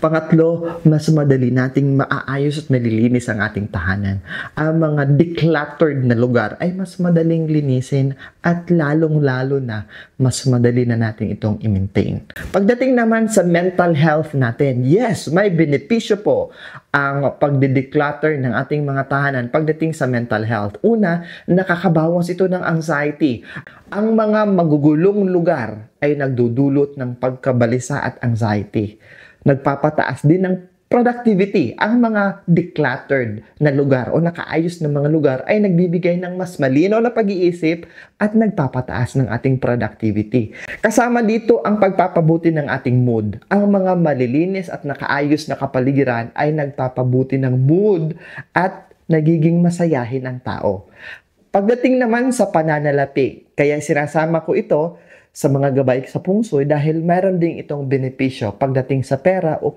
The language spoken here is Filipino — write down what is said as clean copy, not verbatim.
Pangatlo, mas madali nating maaayos at malilinis ang ating tahanan. Ang mga decluttered na lugar ay mas madaling linisin at lalong-lalo na mas madali na natin itong i-maintain. Pagdating naman sa mental health natin, yes, may benepisyo po ang pagde-declutter ng ating mga tahanan pagdating sa mental health. Una, nakakabawas ito ng anxiety. Ang mga magugulong lugar ay nagdudulot ng pagkabalisa at anxiety. Nagpapataas din ng productivity. Ang mga decluttered na lugar o nakaayos na mga lugar ay nagbibigay ng mas malinaw na pag-iisip at nagpapataas ng ating productivity. Kasama dito ang pagpapabuti ng ating mood. Ang mga malilinis at nakaayos na kapaligiran ay nagpapabuti ng mood at nagiging masayahin ang tao. Pagdating naman sa pananalapi, kaya sinasama ko ito sa mga gabay sa pungsoy dahil meron ding itong benepisyo pagdating sa pera o